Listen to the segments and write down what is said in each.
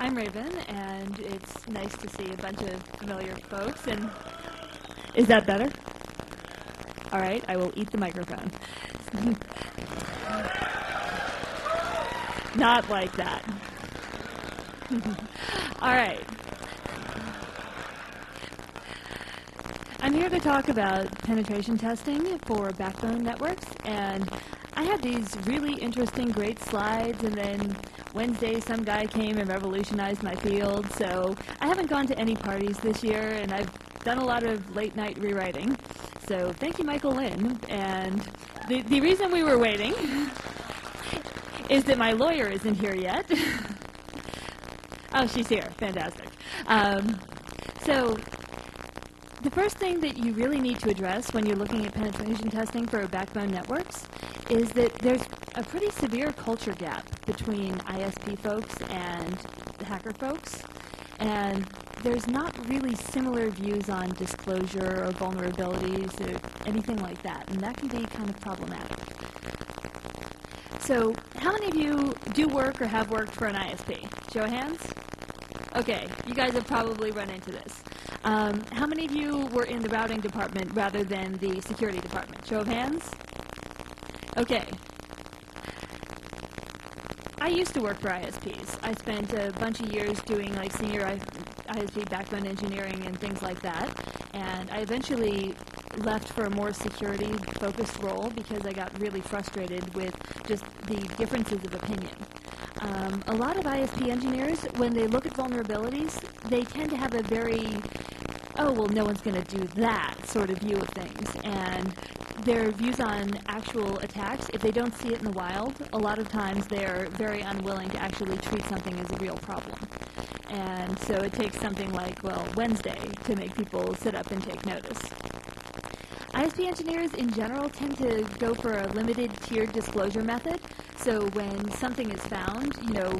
I'm Raven, and it's nice to see a bunch of familiar folks. And is that better? All right, I will eat the microphone. Not like that. All right. I'm here to talk about penetration testing for backbone networks, and I had these really interesting, great slides, and then Wednesday some guy came and revolutionized my field, so I haven't gone to any parties this year, and I've done a lot of late-night rewriting. So thank you, Michael Lynn. And the reason we were waiting is that my lawyer isn't here yet. Oh, she's here. Fantastic. So the first thing that you really need to address when you're looking at penetration testing for backbone networks is that there's a pretty severe culture gap between ISP folks and hacker folks, and there's not really similar views on disclosure or vulnerabilities or anything like that, and that can be kind of problematic. So how many of you do work or have worked for an ISP? Show of hands? Okay, you guys have probably run into this. How many of you were in the routing department rather than the security department? Show of hands? Okay. I used to work for ISPs. I spent a bunch of years doing like senior ISP backbone engineering and things like that, and I eventually left for a more security-focused role because I got really frustrated with just the differences of opinion. A lot of ISP engineers, when they look at vulnerabilities, they tend to have a very, oh, well, no one's going to do that sort of view of things. And their views on actual attacks, if they don't see it in the wild, a lot of times they're very unwilling to actually treat something as a real problem. And so it takes something like, well, Wednesday to make people sit up and take notice. ISP engineers in general tend to go for a limited tiered disclosure method. So when something is found, you know,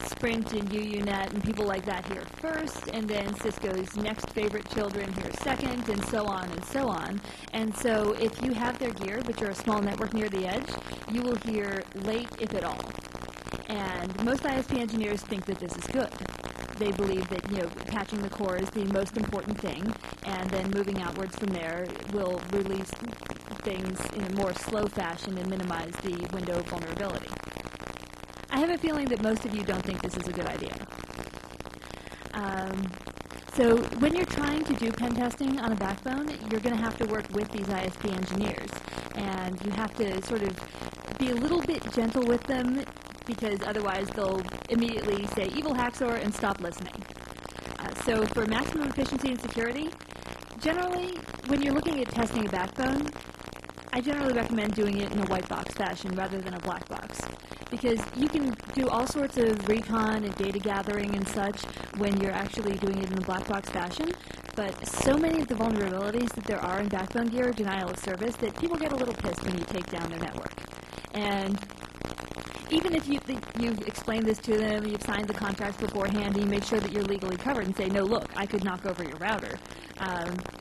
Sprint and UUNet and people like that here first, and then Cisco's next favorite children here second, and so on and so on. And so if you have their gear, but you're a small network near the edge, you will hear late, if at all. And most ISP engineers think that this is good. They believe that, you know, patching the core is the most important thing, and then moving outwards from there will release things in a more slow fashion and minimize the window of vulnerability. I have a feeling that most of you don't think this is a good idea. So when you're trying to do pen testing on a backbone, you're going to have to work with these ISP engineers, and you have to sort of be a little bit gentle with them, because otherwise they'll immediately say evil hacksaw and stop listening. So for maximum efficiency and security, generally, when you're looking at testing a backbone, I generally recommend doing it in a white box fashion rather than a black box, because you can do all sorts of recon and data gathering and such when you're actually doing it in a black box fashion, but so many of the vulnerabilities that there are in backbone gear are denial of service that people get a little pissed when you take down their network. And even if you've explained this to them, you've signed the contract beforehand, and you make sure that you're legally covered and say, no, look, I could knock over your router,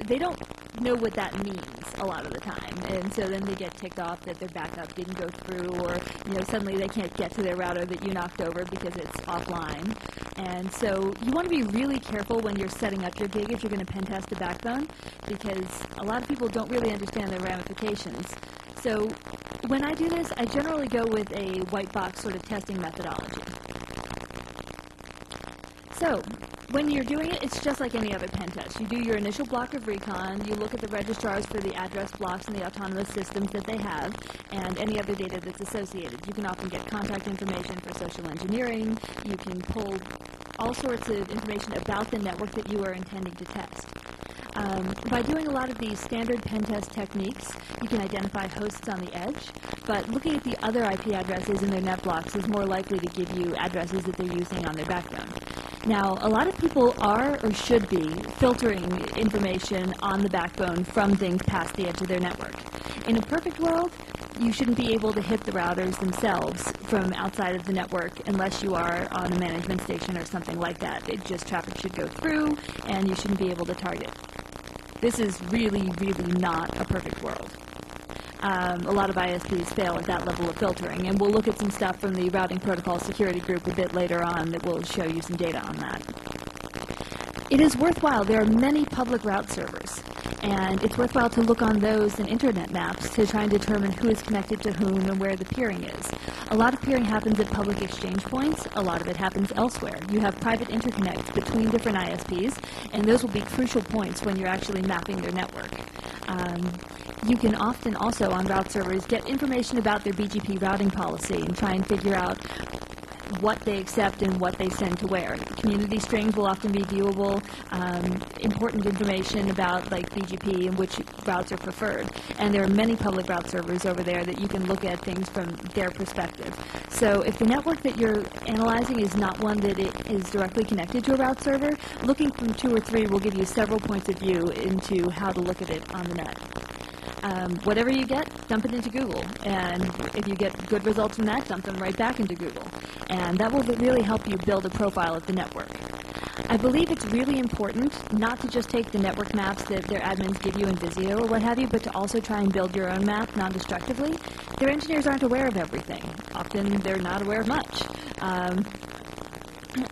they don't know what that means a lot of the time. And so then they get ticked off that their backup didn't go through, or, you know, suddenly they can't get to their router that you knocked over because it's offline. And so you want to be really careful when you're setting up your gig if you're going to pen test a backbone, because a lot of people don't really understand the ramifications. So when I do this, I generally go with a white box sort of testing methodology. So when you're doing it, it's just like any other pen test. You do your initial block of recon, you look at the registrars for the address blocks and the autonomous systems that they have, and any other data that's associated. You can often get contact information for social engineering. You can pull all sorts of information about the network that you are intending to test. By doing a lot of these standard pen test techniques, you can identify hosts on the edge, but looking at the other IP addresses in their net blocks is more likely to give you addresses that they're using on their backbone. Now, a lot of people are or should be filtering information on the backbone from things past the edge of their network. In a perfect world, you shouldn't be able to hit the routers themselves from outside of the network unless you are on a management station or something like that. Traffic should go through, and you shouldn't be able to target. This is really, really not a perfect world. A lot of ISPs fail at that level of filtering, and we'll look at some stuff from the Routing Protocol Security Group a bit later on that will show you some data on that. It is worthwhile. There are many public route servers, and it's worthwhile to look on those and internet maps to try and determine who is connected to whom and where the peering is. A lot of peering happens at public exchange points. A lot of it happens elsewhere. You have private interconnects between different ISPs, and those will be crucial points when you're actually mapping their network. You can often also, on route servers, get information about their BGP routing policy and try and figure out what they accept and what they send to where. Community strings will often be viewable, important information about like BGP and which routes are preferred. And there are many public route servers over there that you can look at things from their perspective. So if the network that you're analyzing is not one that it is directly connected to a route server, looking from 2 or 3 will give you several points of view into how to look at it on the net. Whatever you get, dump it into Google, and if you get good results from that, dump them right back into Google, and that will really help you build a profile of the network. I believe it's really important not to just take the network maps that their admins give you in Visio or what have you, but to also try and build your own map non-destructively. Their engineers aren't aware of everything. Often they're not aware of much.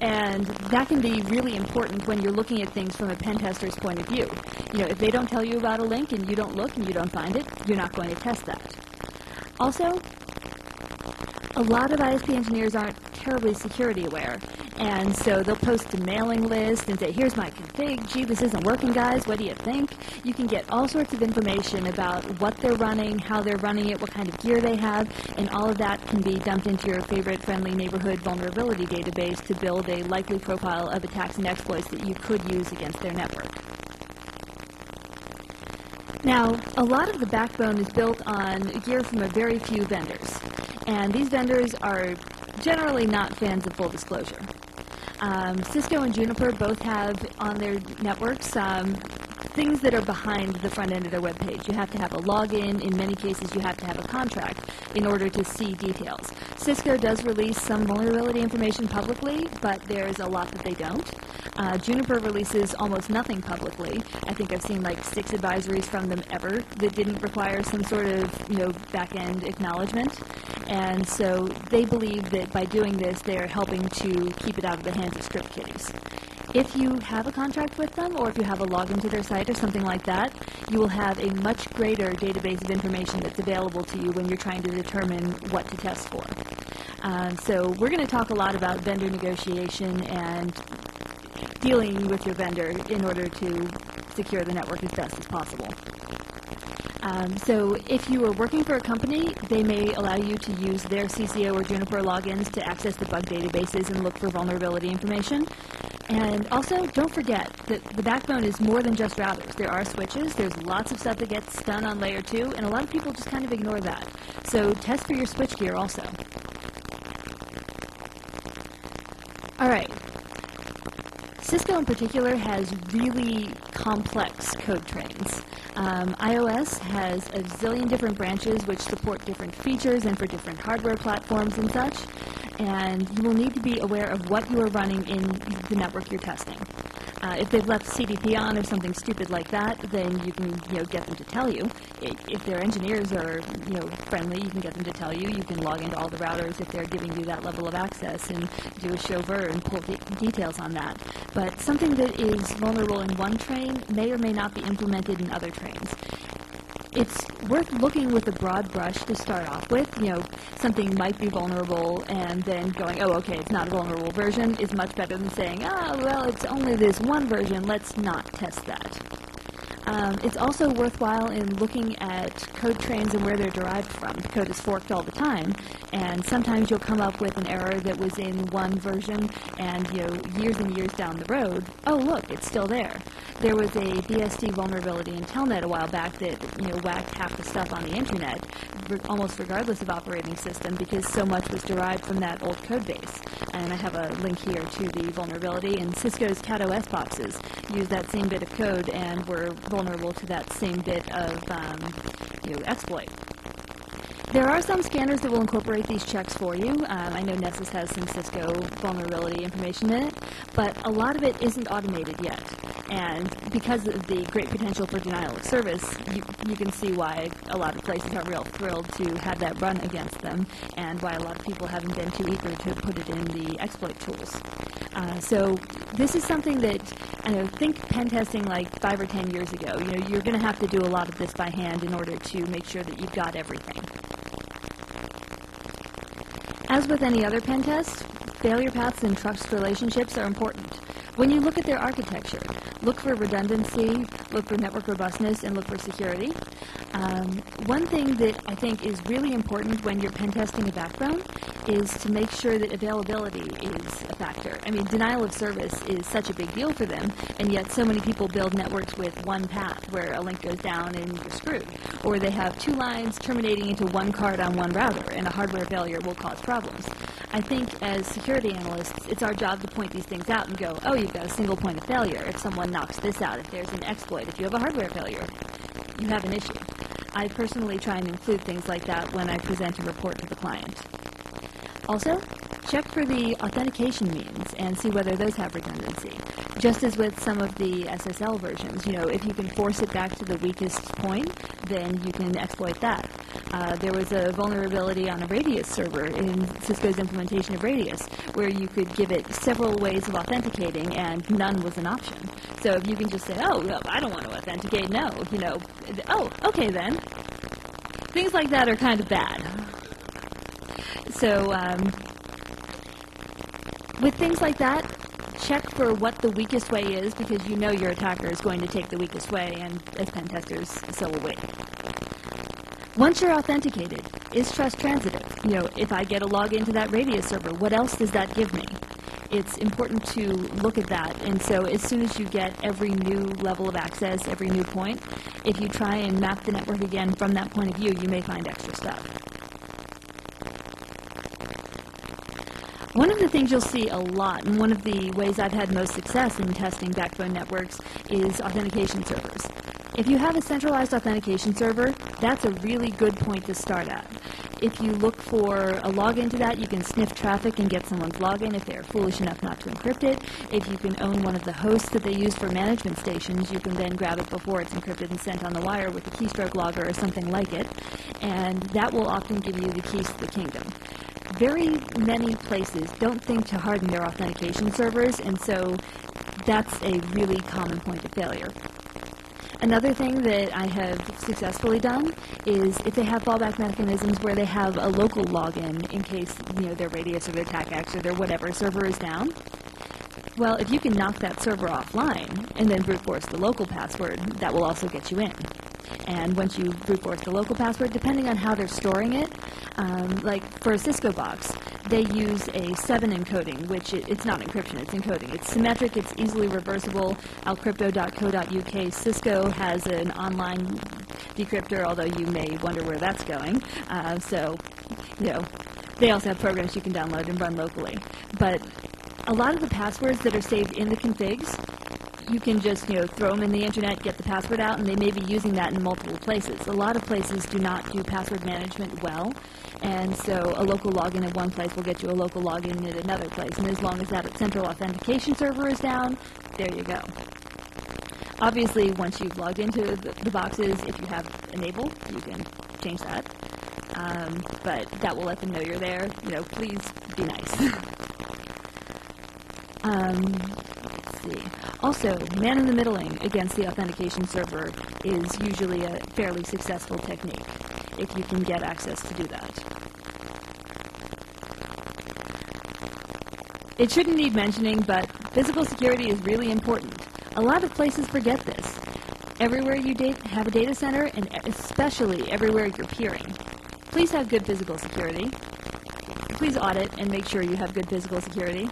And that can be really important when you're looking at things from a pen tester's point of view. You know, if they don't tell you about a link and you don't look and you don't find it, you're not going to test that. Also, a lot of ISP engineers aren't terribly security aware, and so they'll post a mailing list and say, here's my config, gee, this isn't working, guys, what do you think? You can get all sorts of information about what they're running, how they're running it, what kind of gear they have, and all of that can be dumped into your favorite friendly neighborhood vulnerability database to build a likely profile of attacks and exploits that you could use against their network. Now, a lot of the backbone is built on gear from a very few vendors, and these vendors are generally not fans of full disclosure. Cisco and Juniper both have on their networks things that are behind the front end of their web page. You have to have a login. In many cases, you have to have a contract in order to see details. Cisco does release some vulnerability information publicly, but there's a lot that they don't. Juniper releases almost nothing publicly. I think I've seen like 6 advisories from them ever that didn't require some sort of, back-end acknowledgement. And so they believe that by doing this, they're helping to keep it out of the hands of script kiddies. If you have a contract with them, or if you have a login to their site or something like that, you will have a much greater database of information that's available to you when you're trying to determine what to test for. So we're going to talk a lot about vendor negotiation and dealing with your vendor in order to secure the network as best as possible. So if you are working for a company, they may allow you to use their CCO or Juniper logins to access the bug databases and look for vulnerability information. And also, don't forget that the backbone is more than just routers. There are switches, there's lots of stuff that gets done on layer 2, and a lot of people just kind of ignore that. So test for your switch gear also. Alright. Cisco in particular has really complex code trains. iOS has a zillion different branches which support different features and for different hardware platforms and such, and you will need to be aware of what you are running in the network you're testing. If they've left CDP on or something stupid like that, then you can get them to tell you. If their engineers are friendly, you can get them to tell you. You can log into all the routers if they're giving you that level of access and do a chauffeur and pull details on that. But something that is vulnerable in one train may or may not be implemented in other trains. It's worth looking with a broad brush to start off with. Something might be vulnerable and then going, oh, okay, it's not a vulnerable version is much better than saying, well, it's only this one version, let's not test that. It's also worthwhile in looking at code trains and where they're derived from. The code is forked all the time, and sometimes you'll come up with an error that was in one version, and years and years down the road, oh look, it's still there. There was a BSD vulnerability in Telnet a while back that whacked half the stuff on the internet, almost regardless of operating system, because so much was derived from that old code base. And I have a link here to the vulnerability, and Cisco's CatOS boxes use that same bit of code and were vulnerable to that same bit of exploit. There are some scanners that will incorporate these checks for you. I know Nessus has some Cisco vulnerability information in it, but a lot of it isn't automated yet. And because of the great potential for denial of service, you can see why a lot of places are real thrilled to have that run against them, and why a lot of people haven't been too eager to put it in the exploit tools. So this is something that, think pen testing like 5 or 10 years ago. You're going to have to do a lot of this by hand in order to make sure that you've got everything. As with any other pen test, failure paths and trust relationships are important. When you look at their architecture, look for redundancy, look for network robustness, and look for security. One thing that I think is really important when you're pen testing a backbone is to make sure that availability is a factor. Denial of service is such a big deal for them, and yet so many people build networks with one path where a link goes down and you're screwed. Or they have 2 lines terminating into 1 card on 1 router, and a hardware failure will cause problems. I think as security analysts, it's our job to point these things out and go, oh, you've got a single point of failure. If someone knocks this out, if there's an exploit, if you have a hardware failure, you have an issue. I personally try and include things like that when I present a report to the client. Also, check for the authentication means and see whether those have redundancy. Just as with some of the SSL versions, if you can force it back to the weakest point, then you can exploit that. There was a vulnerability on a Radius server in Cisco's implementation of Radius, where you could give it several ways of authenticating and none was an option. So if you can just say, oh, no, I don't want to authenticate, no, oh, okay then. Things like that are kind of bad. So with things like that, check for what the weakest way is, because your attacker is going to take the weakest way, and as pen testers, so will we. Once you're authenticated, is trust transitive? If I get a login to that Radius server, what else does that give me? It's important to look at that, and so as soon as you get every new level of access, every new point, if you try and map the network again from that point of view, you may find extra stuff. One of the things you'll see a lot, and one of the ways I've had most success in testing backbone networks, is authentication servers. If you have a centralized authentication server, that's a really good point to start at. If you look for a login to that, you can sniff traffic and get someone's login if they're foolish enough not to encrypt it. If you can own one of the hosts that they use for management stations, you can then grab it before it's encrypted and sent on the wire with a keystroke logger or something like it, and that will often give you the keys to the kingdom. Very many places don't think to harden their authentication servers, and so that's a really common point of failure. Another thing that I have successfully done is if they have fallback mechanisms where they have a local login in case their Radius or their TACAX or their whatever server is down. Well, if you can knock that server offline and then brute force the local password, that will also get you in. And once you brute force the local password, depending on how they're storing it, like for a Cisco box, they use a 7 encoding, which it's not encryption, it's encoding. It's symmetric, it's easily reversible. Alcrypto.co.uk, Cisco has an online decryptor, although you may wonder where that's going. They also have programs you can download and run locally. But a lot of the passwords that are saved in the configs, you can just throw them in the internet, get the password out, and they may be using that in multiple places. A lot of places do not do password management well, and so a local login at one place will get you a local login at another place, and as long as that central authentication server is down, there you go. Obviously, once you've logged into the boxes, if you have enable, you can change that, but that will let them know you're there. Please be nice. Let's see. Also, man-in-the-middling against the authentication server is usually a fairly successful technique, if you can get access to do that. It shouldn't need mentioning, but physical security is really important. A lot of places forget this. Everywhere you have a data center, and especially everywhere you're peering, please have good physical security. Please audit and make sure you have good physical security.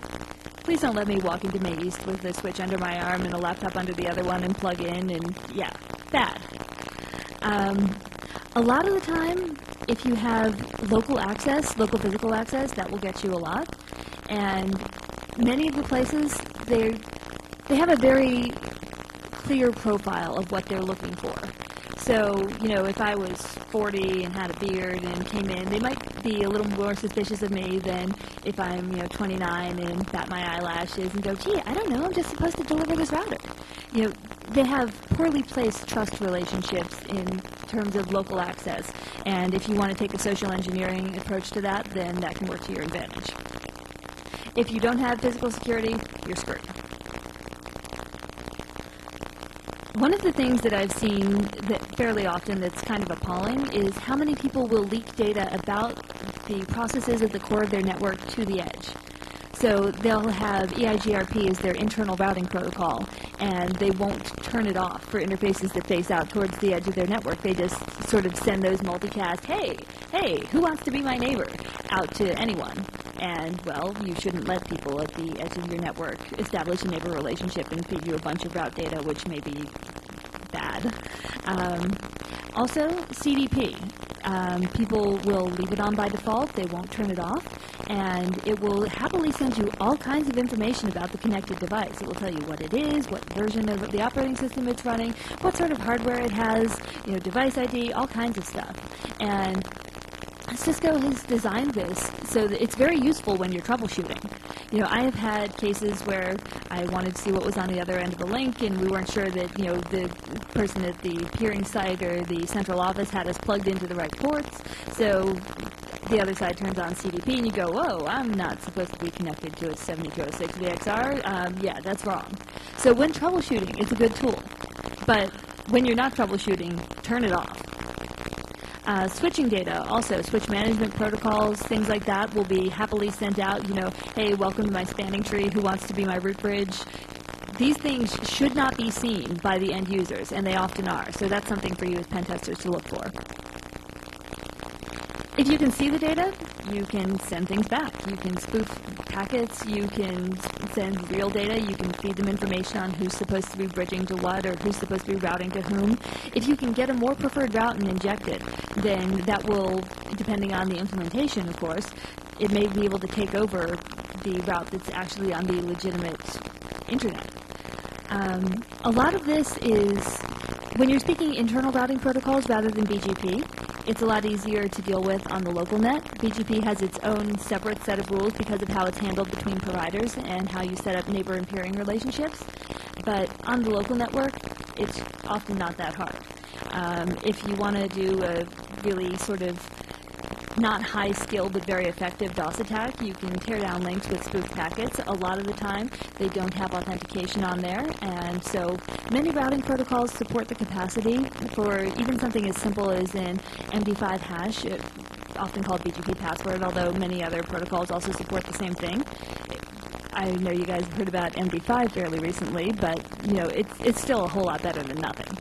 Please don't let me walk into May East with a switch under my arm and a laptop under the other one and plug in and, yeah, bad. A lot of the time, if you have local access, local physical access, that will get you a lot. And many of the places, they have a very clear profile of what they're looking for. So, if I was 40 and had a beard and came in, they might be a little more suspicious of me than if I'm, 29 and bat my eyelashes and go, gee, I don't know, I'm just supposed to deliver this router. They have poorly placed trust relationships in terms of local access, and if you want to take a social engineering approach to that, then that can work to your advantage. If you don't have physical security, you're screwed. One of the things that I've seen that fairly often that's kind of appalling is how many people will leak data about the processes at the core of their network to the edge. So they'll have EIGRP as their internal routing protocol, and they won't turn it off for interfaces that face out towards the edge of their network. They just sort of send those multicast, hey, who wants to be my neighbor, out to anyone. And, well, you shouldn't let people at the edge of your network establish a neighbor relationship and feed you a bunch of route data, which may be bad. Also, CDP. People will leave it on by default, they won't turn it off, and it will happily send you all kinds of information about the connected device. It will tell you what it is, what version of the operating system it's running, what sort of hardware it has, device ID, all kinds of stuff. And Cisco has designed this so that it's very useful when you're troubleshooting. I have had cases where I wanted to see what was on the other end of the link, and we weren't sure that, the person at the peering site or the central office had us plugged into the right ports. So the other side turns on CDP, and you go, whoa, I'm not supposed to be connected to a 7206 VXR. Yeah, that's wrong. So when troubleshooting, it's a good tool. But when you're not troubleshooting, turn it off. Switching data, also switch management protocols, things like that will be happily sent out, hey, welcome to my spanning tree, who wants to be my root bridge? These things should not be seen by the end users, and they often are, so that's something for you as pen testers to look for. If you can see the data, you can send things back. You can spoof packets, you can send real data, you can feed them information on who's supposed to be bridging to what or who's supposed to be routing to whom. If you can get a more preferred route and inject it, then that will, depending on the implementation, of course, it may be able to take over the route that's actually on the legitimate internet. A lot of this is, when you're speaking internal routing protocols rather than BGP, it's a lot easier to deal with on the local net. BGP has its own separate set of rules because of how it's handled between providers and how you set up neighbor and peering relationships. But on the local network, it's often not that hard. If you want to do a really sort of not high skill but very effective DOS attack, you can tear down links with spoofed packets. A lot of the time they don't have authentication on there, and so many routing protocols support the capacity for even something as simple as an MD5 hash, often called BGP password, although many other protocols also support the same thing. I know you guys have heard about MD5 fairly recently, but it's still a whole lot better than nothing.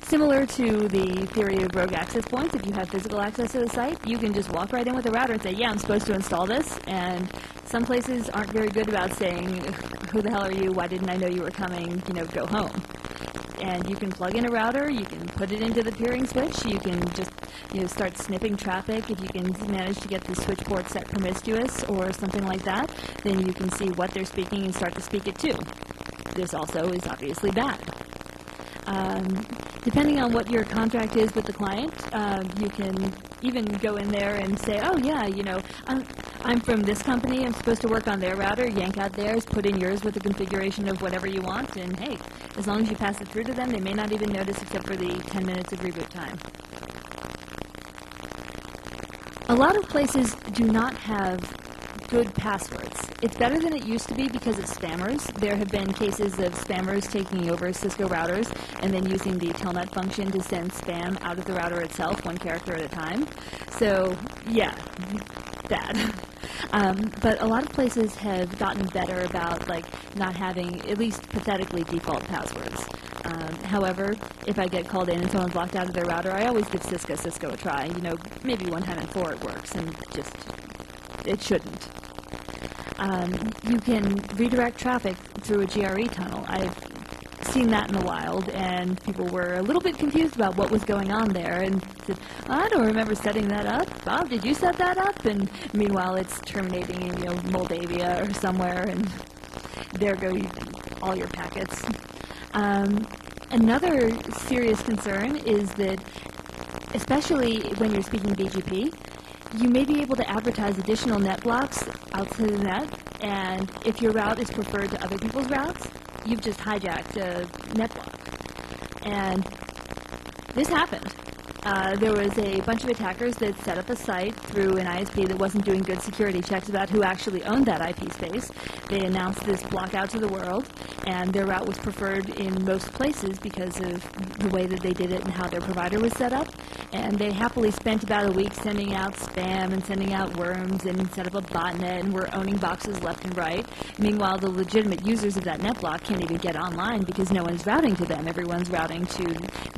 Similar to the theory of rogue access points, if you have physical access to the site, you can just walk right in with a router and say, yeah, I'm supposed to install this, and some places aren't very good about saying, who the hell are you, why didn't I know you were coming, go home. And you can plug in a router, you can put it into the peering switch, you can just start snipping traffic. If you can manage to get the switch port set promiscuous or something like that, then you can see what they're speaking and start to speak it too. This also is obviously bad. Depending on what your contract is with the client, you can even go in there and say, oh yeah, I'm from this company, I'm supposed to work on their router, yank out theirs, put in yours with a configuration of whatever you want, and hey, as long as you pass it through to them, they may not even notice except for the 10 minutes of reboot time. A lot of places do not have good passwords. It's better than it used to be because of spammers. There have been cases of spammers taking over Cisco routers and then using the telnet function to send spam out of the router itself, one character at a time. So, yeah, bad. But a lot of places have gotten better about not having at least pathetically default passwords. However, if I get called in and someone's locked out of their router, I always give Cisco a try. Maybe one time in 4 it works, and just it shouldn't. You can redirect traffic through a GRE tunnel. I've seen that in the wild, and people were a little bit confused about what was going on there, and said, I don't remember setting that up. Bob, did you set that up? And meanwhile, it's terminating in Moldavia or somewhere, and there go all your packets. Another serious concern is that, especially when you're speaking BGP, you may be able to advertise additional net blocks out to the net, and if your route is preferred to other people's routes, you've just hijacked a net block. And this happened. There was a bunch of attackers that set up a site through an ISP that wasn't doing good security checks about who actually owned that IP space. They announced this block out to the world, and their route was preferred in most places because of the way that they did it and how their provider was set up. And they happily spent about a week sending out spam and sending out worms and set up a botnet and were owning boxes left and right. Meanwhile, the legitimate users of that net block can't even get online because no one's routing to them. Everyone's routing to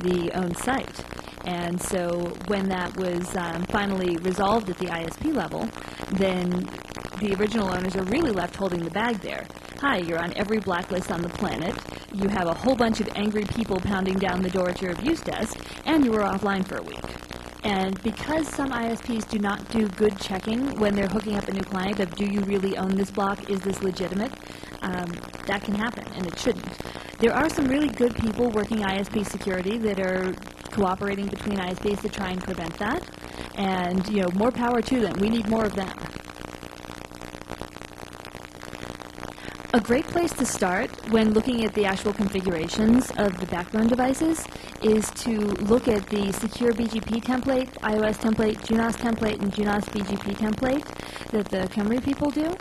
the owned site. And so when that was finally resolved at the ISP level, then the original owners are really left holding the bag there. Hi, you're on every blacklist on the planet, you have a whole bunch of angry people pounding down the door at your abuse desk, and you were offline for a week. And because some ISPs do not do good checking when they're hooking up a new client of, do you really own this block, is this legitimate, that can happen, and it shouldn't. There are some really good people working ISP security that are cooperating between ISPs to try and prevent that, and more power to them. We need more of them. A great place to start when looking at the actual configurations of the backbone devices is to look at the secure BGP template, iOS template, Junos template, and Junos BGP template that the Khemri people do.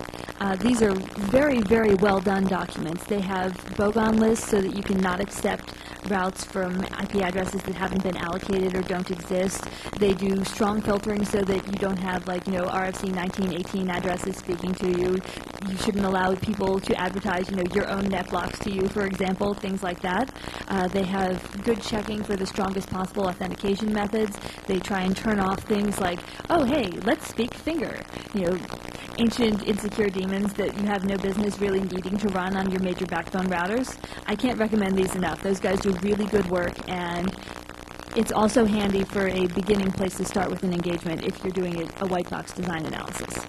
These are very, very well done documents. They have bogon lists so that you cannot accept routes from IP addresses that haven't been allocated or don't exist. They do strong filtering so that you don't have RFC 1918 addresses speaking to you. You shouldn't allow people to advertise your own net blocks to you, for example, things like that. They have good checking for the strongest possible authentication methods. They try and turn off things like, oh hey, let's speak finger. Ancient insecure daemons that you have no business really needing to run on your major backbone routers. I can't recommend these enough. Those guys do really good work, and it's also handy for a beginning place to start with an engagement if you're doing a white box design analysis.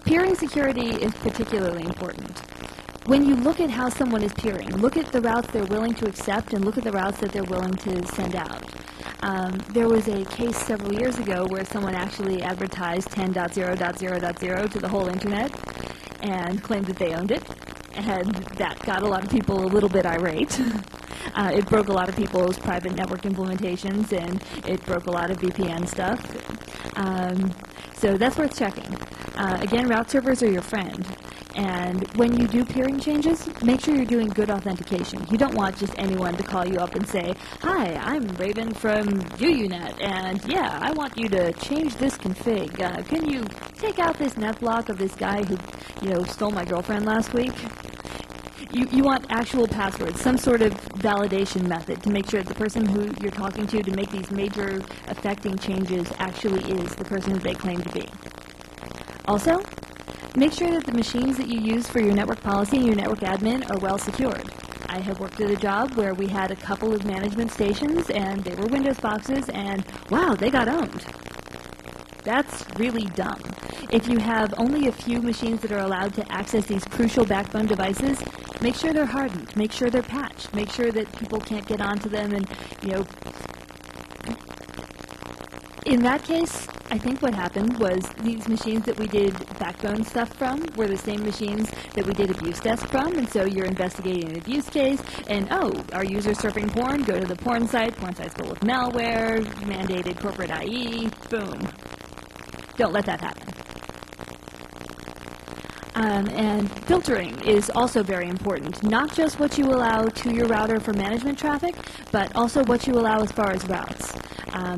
Peering security is particularly important. When you look at how someone is peering, look at the routes they're willing to accept and look at the routes that they're willing to send out. There was a case several years ago where someone actually advertised 10.0.0.0 to the whole internet and claimed that they owned it, and that got a lot of people a little bit irate. It broke a lot of people's private network implementations, and it broke a lot of VPN stuff. So that's worth checking. Again, route servers are your friend. And when you do peering changes, make sure you're doing good authentication. You don't want just anyone to call you up and say, hi, I'm Raven from UUNet, and yeah, I want you to change this config. Can you take out this net block of this guy who, stole my girlfriend last week? You want actual passwords, some sort of validation method to make sure that the person who you're talking to make these major affecting changes actually is the person that they claim to be. Also, make sure that the machines that you use for your network policy and your network admin are well secured. I have worked at a job where we had a couple of management stations and they were Windows boxes, and wow, they got owned. That's really dumb. If you have only a few machines that are allowed to access these crucial backbone devices, make sure they're hardened, make sure they're patched, make sure that people can't get onto them, and, in that case, I think what happened was these machines that we did backbone stuff from were the same machines that we did abuse desk from, and so you're investigating an abuse case, and oh, are users surfing porn? Go to the porn site's full of malware, mandated corporate IE, boom. Don't let that happen. And filtering is also very important. Not just what you allow to your router for management traffic, but also what you allow as far as routes.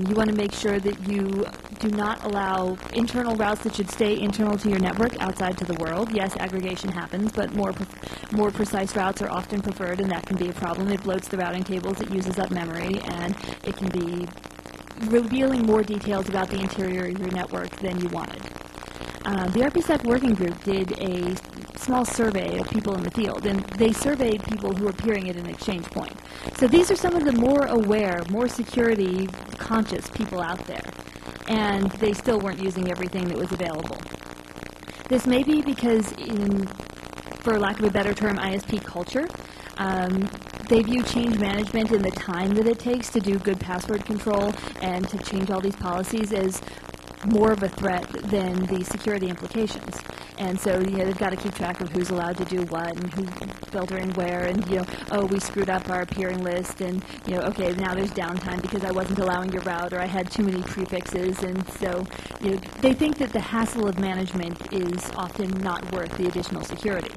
You want to make sure that you do not allow internal routes that should stay internal to your network outside to the world. Yes, aggregation happens, but more precise routes are often preferred, and that can be a problem. It bloats the routing tables, it uses up memory, and it can be revealing more details about the interior of your network than you wanted. The RPSec working group did a small survey of people in the field, and they surveyed people who were peering at an exchange point. So these are some of the more aware, more security-conscious people out there, and they still weren't using everything that was available. This may be because, for lack of a better term, ISP culture, they view change management and the time that it takes to do good password control and to change all these policies as more of a threat than the security implications. And so, they've got to keep track of who's allowed to do what and who's filtering where, and, oh, we screwed up our peering list, and, okay, now there's downtime because I wasn't allowing your route, or I had too many prefixes, and so, they think that the hassle of management is often not worth the additional security.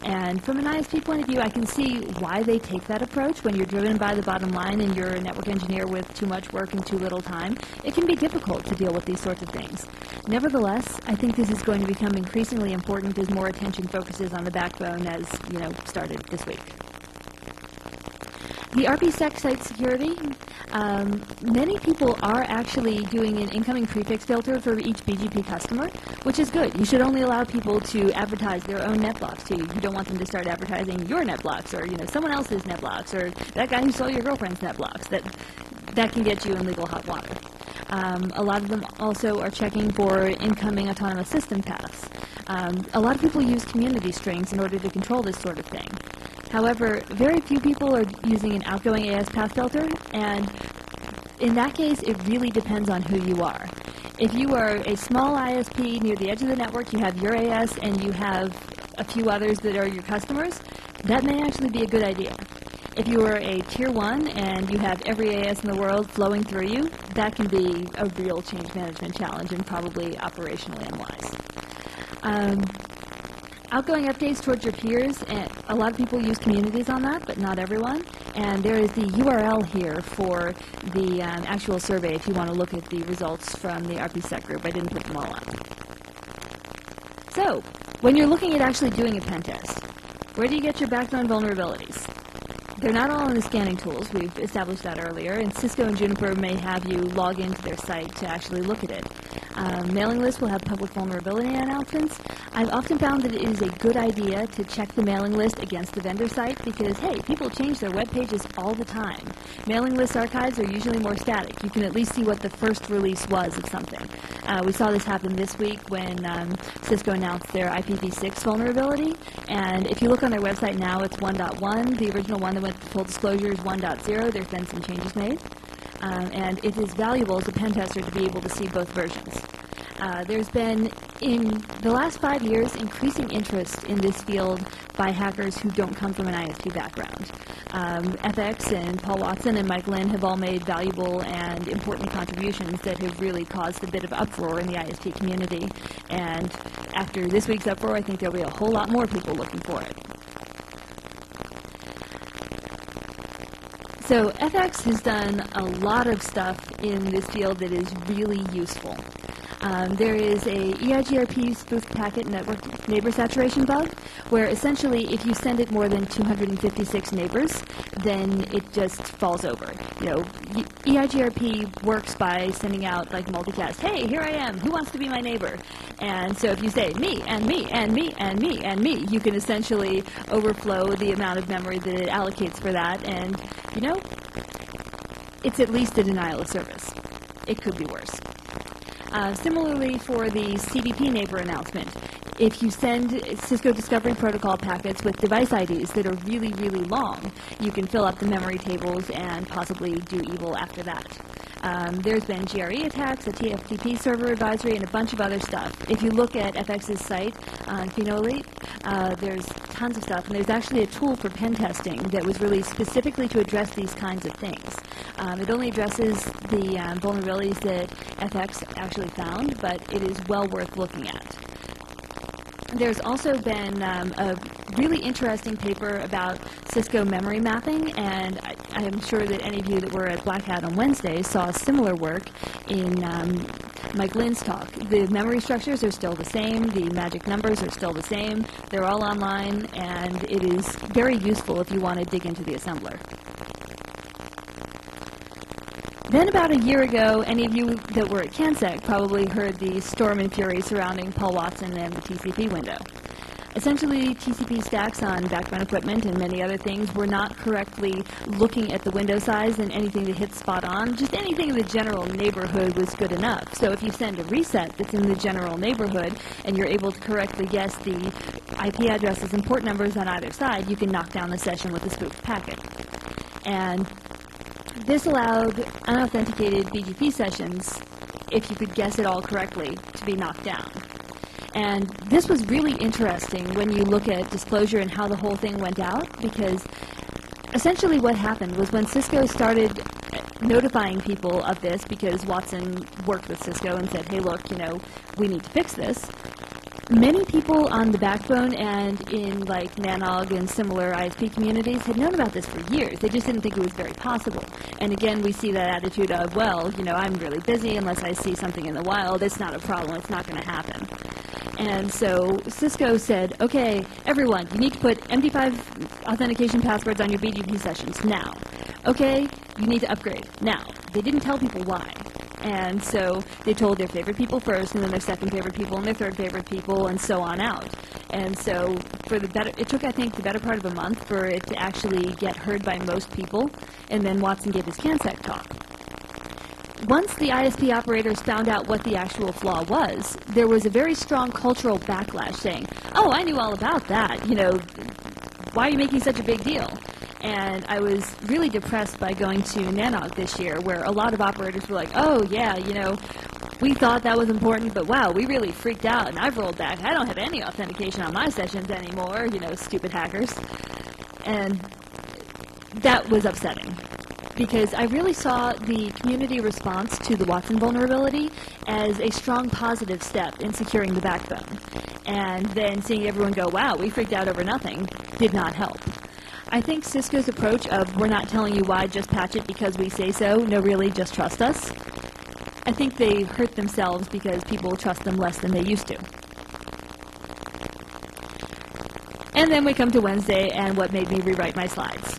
And from an ISP point of view, I can see why they take that approach. When you're driven by the bottom line and you're a network engineer with too much work and too little time, it can be difficult to deal with these sorts of things. Nevertheless, I think this is going to become increasingly important as more attention focuses on the backbone as, started this week. The RPsec site security, many people are actually doing an incoming prefix filter for each BGP customer, which is good. You should only allow people to advertise their own netblocks to you. You don't want them to start advertising your netblocks or, someone else's netblocks or that guy who stole your girlfriend's netblocks. That can get you in legal hot water. A lot of them also are checking for incoming autonomous system paths. A lot of people use community strings in order to control this sort of thing. However, very few people are using an outgoing AS path filter, and in that case, it really depends on who you are. If you are a small ISP near the edge of the network, you have your AS and you have a few others that are your customers, that may actually be a good idea. If you are a tier 1 and you have every AS in the world flowing through you, that can be a real change management challenge and probably operationally unwise. Outgoing updates towards your peers, and a lot of people use communities on that, but not everyone. And there is the URL here for the actual survey if you want to look at the results from the RPsec group. I didn't put them all up. So, when you're looking at actually doing a pen test, where do you get your backbone vulnerabilities? They're not all in the scanning tools. We've established that earlier, and Cisco and Juniper may have you log into their site to actually look at it. Mailing lists will have public vulnerability announcements. I've often found that it is a good idea to check the mailing list against the vendor site because, hey, people change their web pages all the time. Mailing list archives are usually more static. You can at least see what the first release was of something. We saw this happen this week when Cisco announced their IPv6 vulnerability, and if you look on their website now, it's 1.1. The original one that went to full disclosure is 1.0. There's been some changes made. And it is valuable as a pen tester to be able to see both versions. There's been, in the last 5 years, increasing interest in this field by hackers who don't come from an ISP background. FX and Paul Watson and Mike Lynn have all made valuable and important contributions that have really caused a bit of uproar in the ISP community. And after this week's uproar, I think there'll be a whole lot more people looking for it. So FX has done a lot of stuff in this field that is really useful. There is a EIGRP spoofed packet network neighbor saturation bug, where essentially if you send it more than 256 neighbors, then it just falls over. EIGRP works by sending out like multicast, hey, here I am, who wants to be my neighbor? And so if you say me, and me, and me, and me, and me, you can essentially overflow the amount of memory that it allocates for that, and, it's at least a denial of service. It could be worse. Similarly, for the CDP neighbor announcement, if you send Cisco Discovery Protocol packets with device IDs that are really, really long, you can fill up the memory tables and possibly do evil after that. There's been GRE attacks, a TFTP server advisory, and a bunch of other stuff. If you look at FX's site on PhenoElite, there's tons of stuff, and there's actually a tool for pen testing that was released specifically to address these kinds of things. It only addresses the vulnerabilities that FX actually found, but it is well worth looking at. There's also been a really interesting paper about Cisco memory mapping, and I am sure that any of you that were at Black Hat on Wednesday saw similar work in Mike Lynn's talk. The memory structures are still the same, the magic numbers are still the same, they're all online, and it is very useful if you want to dig into the assembler. Then about a year ago, any of you that were at CanSec probably heard the storm and fury surrounding Paul Watson and the TCP window. Essentially, TCP stacks on backbone equipment and many other things were not correctly looking at the window size, and anything that hit spot on, just anything in the general neighborhood was good enough. So if you send a reset that's in the general neighborhood and you're able to correctly guess the IP addresses and port numbers on either side, you can knock down the session with a spoofed packet. And this allowed unauthenticated BGP sessions, if you could guess it all correctly, to be knocked down. And this was really interesting when you look at disclosure and how the whole thing went out, because essentially what happened was when Cisco started notifying people of this, because Watson worked with Cisco and said, hey, look, we need to fix this, many people on the backbone and in like Nanog and similar ISP communities had known about this for years. They just didn't think it was very possible. And again, we see that attitude of, well, I'm really busy. Unless I see something in the wild, it's not a problem. It's not going to happen. And so Cisco said, okay, everyone, you need to put MD5 authentication passwords on your BGP sessions now. Okay, you need to upgrade now. They didn't tell people why. And so they told their favorite people first, and then their second favorite people, and their third favorite people, and so on out. And so it took, I think, the better part of a month for it to actually get heard by most people, and then Watson gave his CanSec talk. Once the ISP operators found out what the actual flaw was, there was a very strong cultural backlash saying, oh, I knew all about that, why are you making such a big deal? And I was really depressed by going to Nanog this year, where a lot of operators were like, oh, yeah, we thought that was important, but wow, we really freaked out, and I've rolled back. I don't have any authentication on my sessions anymore, stupid hackers. And that was upsetting, because I really saw the community response to the Watson vulnerability as a strong positive step in securing the backbone. And then seeing everyone go, wow, we freaked out over nothing, did not help. I think Cisco's approach of, we're not telling you why, just patch it because we say so, no really, just trust us, I think they hurt themselves because people trust them less than they used to. And then we come to Wednesday and what made me rewrite my slides.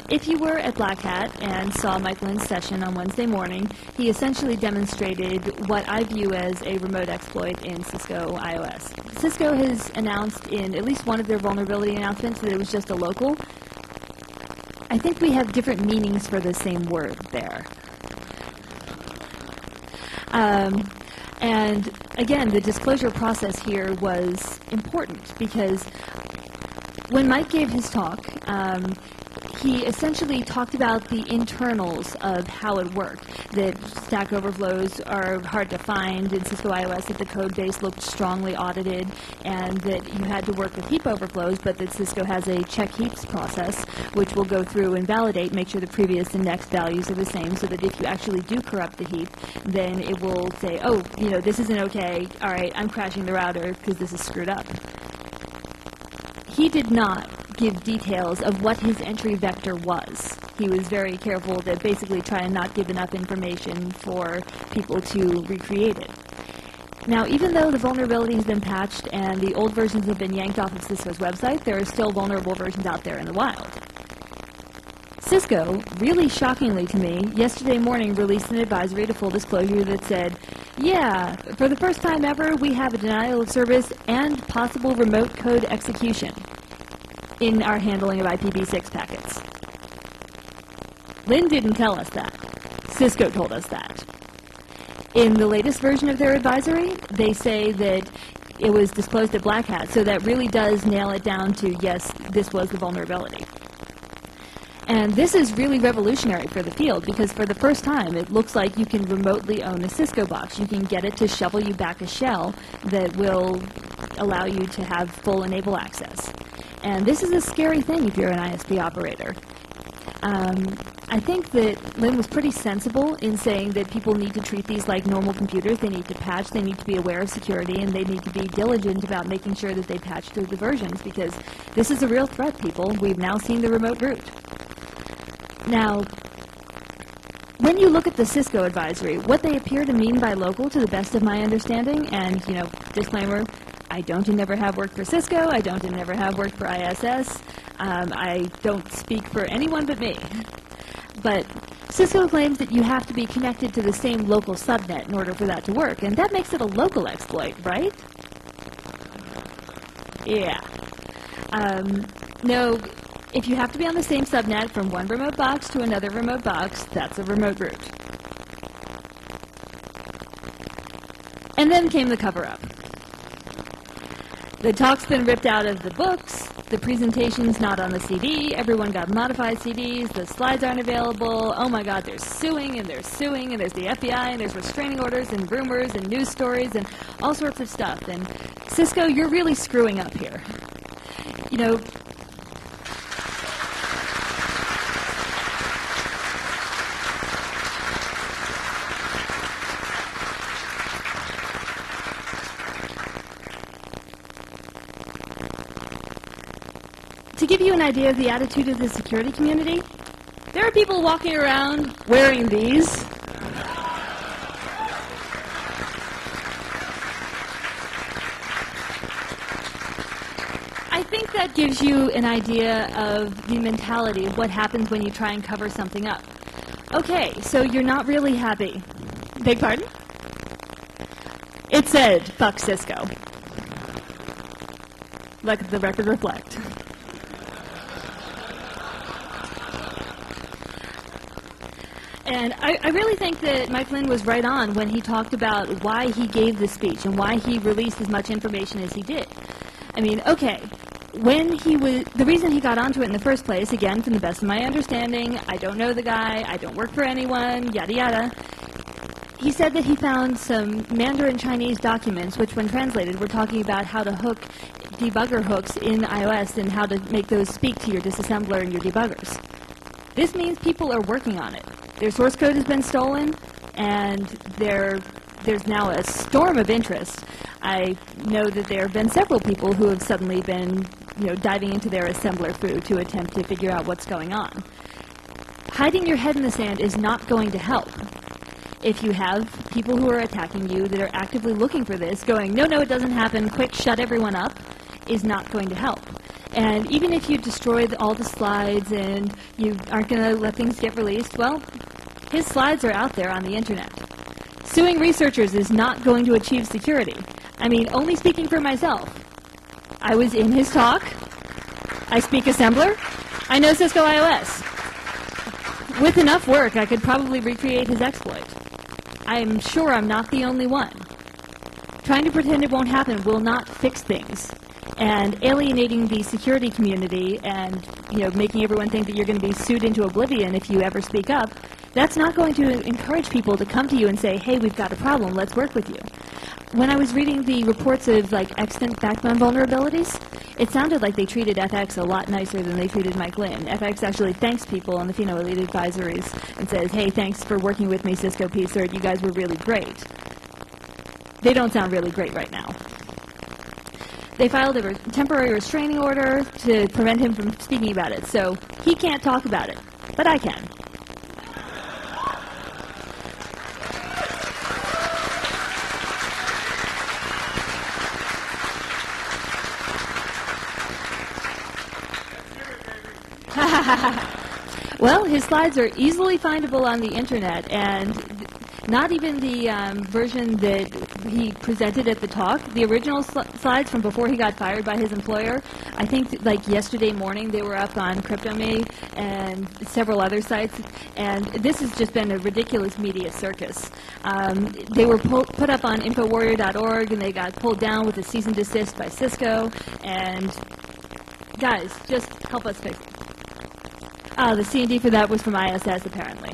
If you were at Black Hat and saw Mike Lynn's session on Wednesday morning, he essentially demonstrated what I view as a remote exploit in Cisco iOS. Cisco has announced in at least one of their vulnerability announcements that it was just a local. I think we have different meanings for the same word there. And again, the disclosure process here was important because when Mike gave his talk, he essentially talked about the internals of how it worked, that Stack Overflows are hard to find in Cisco iOS, that the code base looked strongly audited, and that you had to work with heap overflows, but that Cisco has a check heaps process, which will go through and validate, make sure the previous and next values are the same, so that if you actually do corrupt the heap, then it will say, oh, this isn't okay, all right, I'm crashing the router because this is screwed up. He did not give details of what his entry vector was. He was very careful to basically try and not give enough information for people to recreate it. Now, even though the vulnerability has been patched and the old versions have been yanked off of Cisco's website, there are still vulnerable versions out there in the wild. Cisco, really shockingly to me, yesterday morning released an advisory to full disclosure that said, yeah, for the first time ever, we have a denial of service and possible remote code execution in our handling of IPv6 packets. Lynn didn't tell us that. Cisco told us that. In the latest version of their advisory, they say that it was disclosed at Black Hat, so that really does nail it down to, yes, this was the vulnerability. And this is really revolutionary for the field, because for the first time, it looks like you can remotely own a Cisco box. You can get it to shovel you back a shell that will allow you to have full enable access. And this is a scary thing if you're an ISP operator. I think that Lynn was pretty sensible in saying that people need to treat these like normal computers. They need to patch, they need to be aware of security, and they need to be diligent about making sure that they patch through the versions, because this is a real threat, people. We've now seen the remote root. Now, when you look at the Cisco advisory, what they appear to mean by local, to the best of my understanding, and, disclaimer, I don't and never have worked for Cisco, I don't and never have worked for ISS, I don't speak for anyone but me. But Cisco claims that you have to be connected to the same local subnet in order for that to work, and that makes it a local exploit, right? Yeah. No, if you have to be on the same subnet from one remote box to another remote box, that's a remote root. And then came the cover-up. The talk's been ripped out of the books. The presentation's not on the CD. Everyone got modified CDs. The slides aren't available. Oh my God, they're suing, and there's the FBI, and there's restraining orders, and rumors, and news stories, and all sorts of stuff. And Cisco, you're really screwing up here. You know, to give you an idea of the attitude of the security community, there are people walking around wearing these. I think that gives you an idea of the mentality of what happens when you try and cover something up. Okay, so you're not really happy. Beg pardon? It said, fuck Cisco. Let the record reflect. And I really think that Mike Lynn was right on when he talked about why he gave the speech and why he released as much information as he did. I mean, okay, the reason he got onto it in the first place, again, from the best of my understanding, I don't know the guy, I don't work for anyone, yada yada, he said that he found some Mandarin Chinese documents, which when translated were talking about how to hook debugger hooks in iOS and how to make those speak to your disassembler and your debuggers. This means people are working on it. Their source code has been stolen, and there's now a storm of interest. I know that there have been several people who have suddenly been, diving into their assembler foo to attempt to figure out what's going on. Hiding your head in the sand is not going to help. If you have people who are attacking you that are actively looking for this, going, no, it doesn't happen, quick, shut everyone up, is not going to help. And even if you destroy all the slides and you aren't going to let things get released, well, his slides are out there on the internet. Suing researchers is not going to achieve security. I mean, only speaking for myself. I was in his talk. I speak assembler. I know Cisco iOS. With enough work, I could probably recreate his exploit. I'm sure I'm not the only one. Trying to pretend it won't happen will not fix things. And alienating the security community and, making everyone think that you're going to be sued into oblivion if you ever speak up, that's not going to encourage people to come to you and say, hey, we've got a problem, let's work with you. When I was reading the reports of, extant backbone vulnerabilities, it sounded like they treated FX a lot nicer than they treated Mike Lynn. FX actually thanks people on the Fino Elite advisories and says, hey, thanks for working with me, Cisco PCERT, you guys were really great. They don't sound really great right now. They filed a temporary restraining order to prevent him from speaking about it, so he can't talk about it, but I can. Well, his slides are easily findable on the internet, and not even the version that he presented at the talk. The original slides from before he got fired by his employer, I think yesterday morning they were up on CryptoMe and several other sites, and this has just been a ridiculous media circus. They were put up on InfoWarrior.org, and they got pulled down with a cease and desist by Cisco, and guys, just help us fix it. The C&D for that was from ISS, apparently.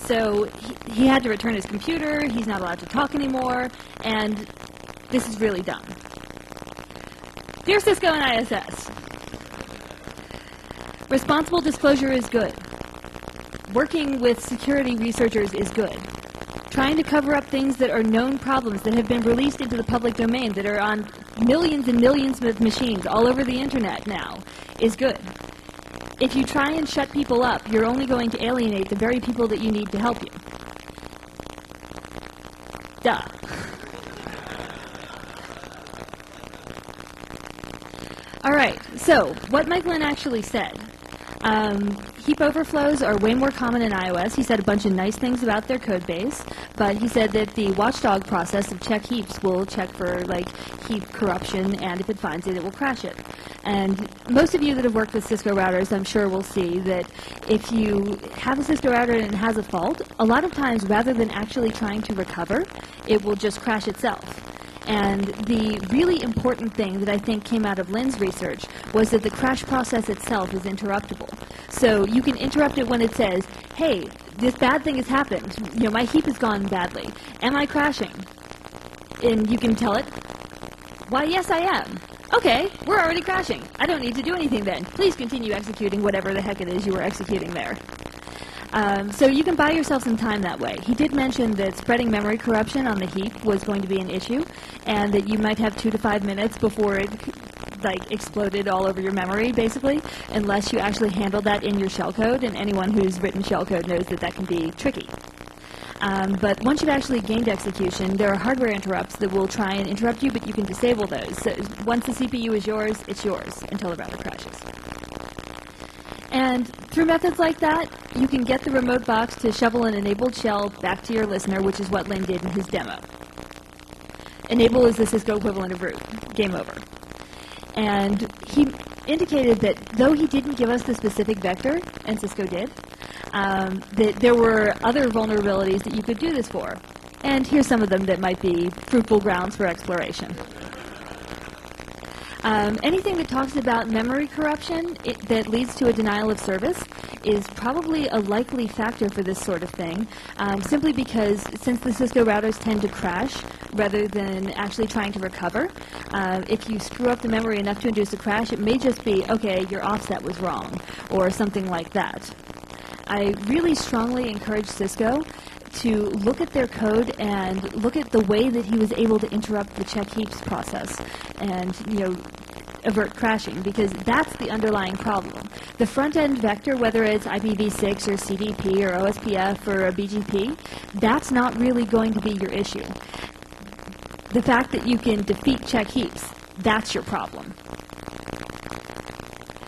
So he had to return his computer, he's not allowed to talk anymore, and this is really dumb. Dear Cisco and ISS, responsible disclosure is good. Working with security researchers is good. Trying to cover up things that are known problems that have been released into the public domain that are on millions and millions of machines all over the internet now is good. If you try and shut people up, you're only going to alienate the very people that you need to help you. Duh. All right, so what Mike Lynn actually said. Heap overflows are way more common in iOS. He said a bunch of nice things about their code base, but he said that the watchdog process of check heaps will check for heap corruption, and if it finds it, it will crash it. And most of you that have worked with Cisco routers, I'm sure, will see that if you have a Cisco router and it has a fault, a lot of times, rather than actually trying to recover, it will just crash itself. And the really important thing that I think came out of Lynn's research was that the crash process itself is interruptible. So you can interrupt it when it says, hey, this bad thing has happened. You know, my heap has gone badly. Am I crashing? And you can tell it, why, yes, I am. Okay, we're already crashing. I don't need to do anything then. Please continue executing whatever the heck it is you were executing there. So you can buy yourself some time that way. He did mention that spreading memory corruption on the heap was going to be an issue, and that you might have 2 to 5 minutes before it exploded all over your memory, basically, unless you actually handle that in your shellcode, and anyone who's written shellcode knows that that can be tricky. But once you've actually gained execution, there are hardware interrupts that will try and interrupt you, but you can disable those. So once the CPU is yours, it's yours until the router crashes. And through methods like that, you can get the remote box to shovel an enabled shell back to your listener, which is what Lynn did in his demo. Enable is the Cisco equivalent of root. Game over. And he indicated that though he didn't give us the specific vector, and Cisco did, that there were other vulnerabilities that you could do this for. And here's some of them that might be fruitful grounds for exploration. Anything that talks about memory corruption that leads to a denial of service is probably a likely factor for this sort of thing, simply because since the Cisco routers tend to crash rather than actually trying to recover, if you screw up the memory enough to induce a crash, it may just be, okay, your offset was wrong, or something like that. I really strongly encourage Cisco to look at their code and look at the way that he was able to interrupt the check heaps process and, avert crashing, because that's the underlying problem. The front-end vector, whether it's IPv6 or CDP or OSPF or a BGP, that's not really going to be your issue. The fact that you can defeat check heaps, that's your problem.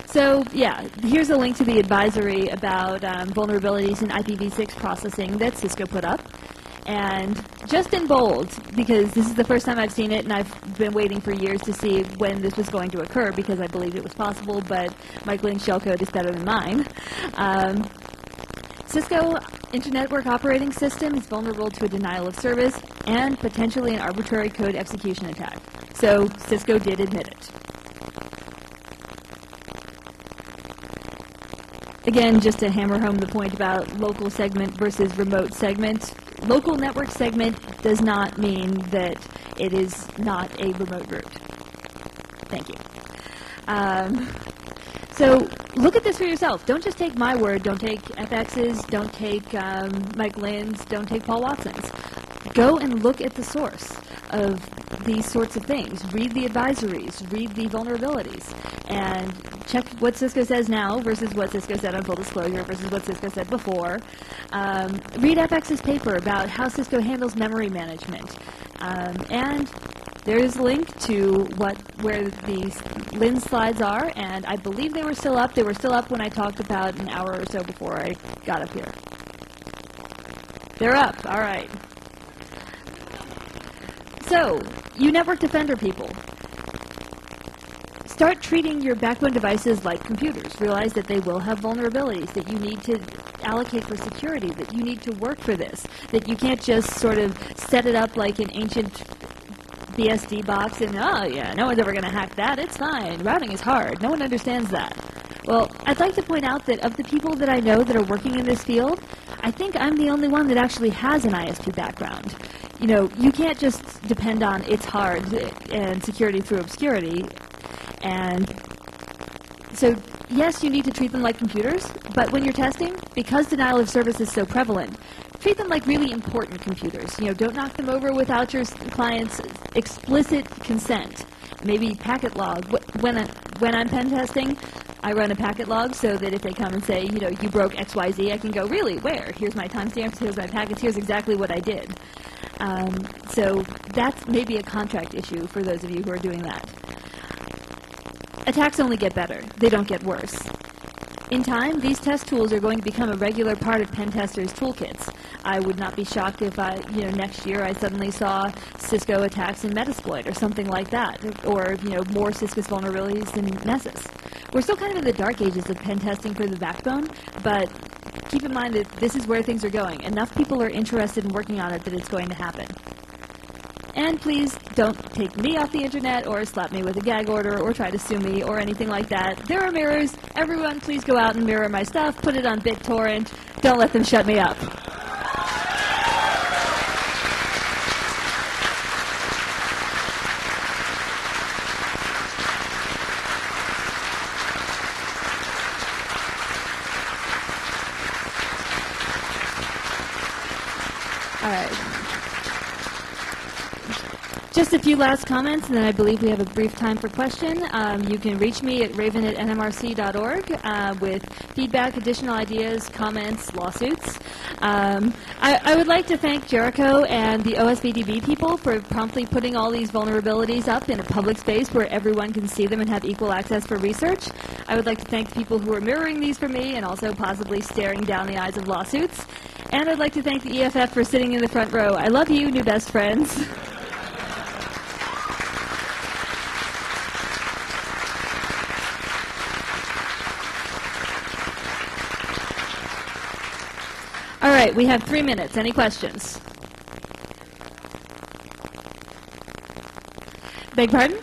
So, yeah, here's a link to the advisory about vulnerabilities in IPv6 processing that Cisco put up. And just in bold, because this is the first time I've seen it, and I've been waiting for years to see when this was going to occur, because I believed it was possible, but Mike Lynn's shellcode is better than mine. Cisco Internetwork Operating System is vulnerable to a denial of service and potentially an arbitrary code execution attack. So Cisco did admit it. Again, just to hammer home the point about local segment versus remote segment, local network segment does not mean that it is not a remote route. Thank you. So look at this for yourself. Don't just take my word. Don't take FX's. Don't take Mike Lynn's. Don't take Paul Watson's. Go and look at the source of these sorts of things. Read the advisories. Read the vulnerabilities. And check what Cisco says now versus what Cisco said on full disclosure versus what Cisco said before. Read FX's paper about how Cisco handles memory management. And there's a link to where these Lynn slides are, and I believe they were still up. They were still up when I talked about an hour or so before I got up here. They're up. All right. So, you Network Defender people, start treating your backbone devices like computers. Realize that they will have vulnerabilities, that you need to allocate for security, that you need to work for this, that you can't just sort of set it up like an ancient BSD box and, oh yeah, no one's ever going to hack that, it's fine, routing is hard, no one understands that. Well, I'd like to point out that of the people that I know that are working in this field, I think I'm the only one that actually has an ISP background. You can't just depend on it's hard and security through obscurity. And so, yes, you need to treat them like computers, but when you're testing, because denial of service is so prevalent, treat them like really important computers. Don't knock them over without your client's explicit consent. Maybe packet log. When I'm pen testing, I run a packet log so that if they come and say, you broke XYZ, I can go, really, where? Here's my timestamps, here's my packets, here's exactly what I did. So that's maybe a contract issue for those of you who are doing that. Attacks only get better. They don't get worse. In time, these test tools are going to become a regular part of pen testers' toolkits. I would not be shocked if next year I suddenly saw Cisco attacks in Metasploit or something like that, or more Cisco's vulnerabilities in Nessus. We're still kind of in the dark ages of pen testing for the backbone, but keep in mind that this is where things are going. Enough people are interested in working on it that it's going to happen. And please don't take me off the internet or slap me with a gag order or try to sue me or anything like that. There are mirrors. Everyone, please go out and mirror my stuff. Put it on BitTorrent. Don't let them shut me up. All right. Just a few last comments, and then I believe we have a brief time for question. You can reach me at raven@nmrc.org with feedback, additional ideas, comments, lawsuits. I would like to thank Jericho and the OSVDB people for promptly putting all these vulnerabilities up in a public space where everyone can see them and have equal access for research. I would like to thank the people who are mirroring these for me and also possibly staring down the eyes of lawsuits. And I'd like to thank the EFF for sitting in the front row. I love you, new best friends. All right, we have 3 minutes. Any questions? Beg pardon?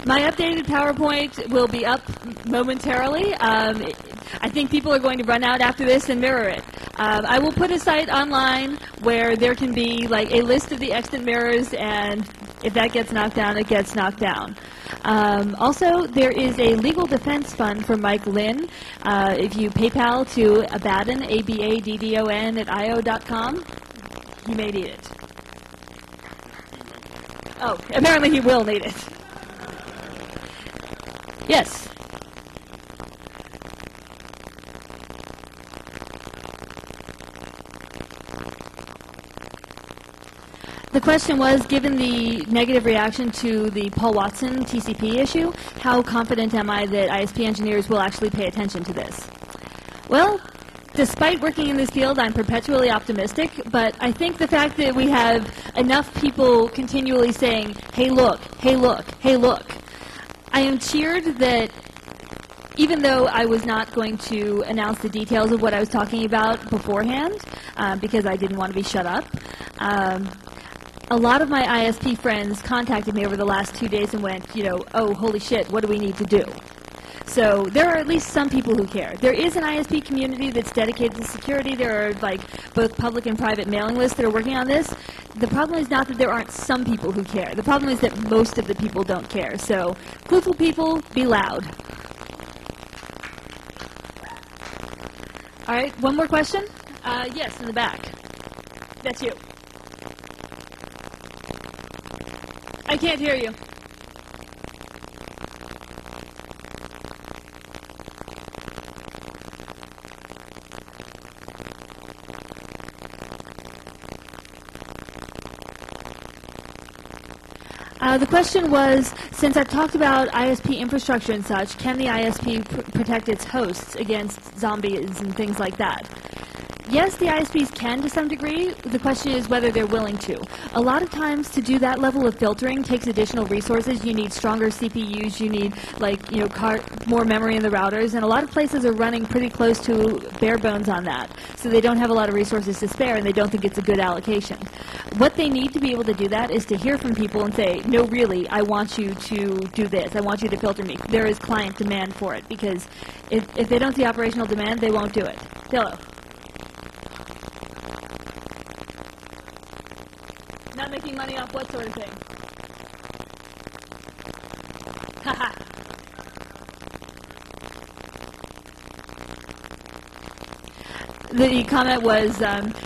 My updated PowerPoint will be up momentarily. I think people are going to run out after this and mirror it. I will put a site online where there can be like a list of the extant mirrors, and if that gets knocked down, it gets knocked down. Also, there is a legal defense fund for Mike Lynn. If you PayPal to Abaddon, ABADDON at IO.com, he may need it. Oh, apparently he will need it. Yes. The question was, given the negative reaction to the Paul Watson TCP issue, how confident am I that ISP engineers will actually pay attention to this? Well, despite working in this field, I'm perpetually optimistic, but I think the fact that we have enough people continually saying, hey look, hey look, hey look, I am cheered that even though I was not going to announce the details of what I was talking about beforehand, because I didn't want to be shut up, a lot of my ISP friends contacted me over the last 2 days and went, oh, holy shit, what do we need to do? So there are at least some people who care. There is an ISP community that's dedicated to security. There are both public and private mailing lists that are working on this. The problem is not that there aren't some people who care. The problem is that most of the people don't care. So, truthful people, be loud. All right, one more question? Yes, in the back. That's you. I can't hear you. The question was, since I've talked about ISP infrastructure and such, can the ISP protect its hosts against zombies and things like that? Yes, the ISPs can to some degree. The question is whether they're willing to. A lot of times to do that level of filtering takes additional resources. You need stronger CPUs, you need more memory in the routers, and a lot of places are running pretty close to bare bones on that. So they don't have a lot of resources to spare and they don't think it's a good allocation. What they need to be able to do that is to hear from people and say, no, really, I want you to do this. I want you to filter me. There is client demand for it, because if they don't see operational demand, they won't do it. Hello. Not making money off what sort of thing? Haha. The comment was,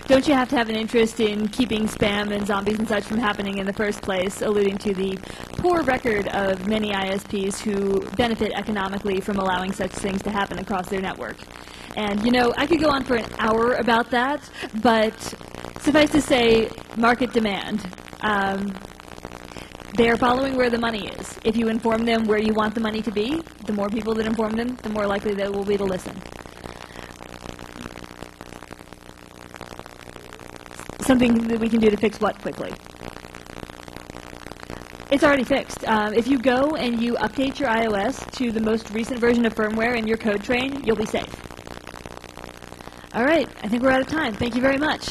don't you have to have an interest in keeping spam and zombies and such from happening in the first place, alluding to the poor record of many ISPs who benefit economically from allowing such things to happen across their network. And, I could go on for an hour about that, but suffice to say, market demand. They are following where the money is. If you inform them where you want the money to be, the more people that inform them, the more likely they will be to listen. Something that we can do to fix what quickly? It's already fixed. If you go and you update your iOS to the most recent version of firmware in your code train, you'll be safe. All right, I think we're out of time. Thank you very much.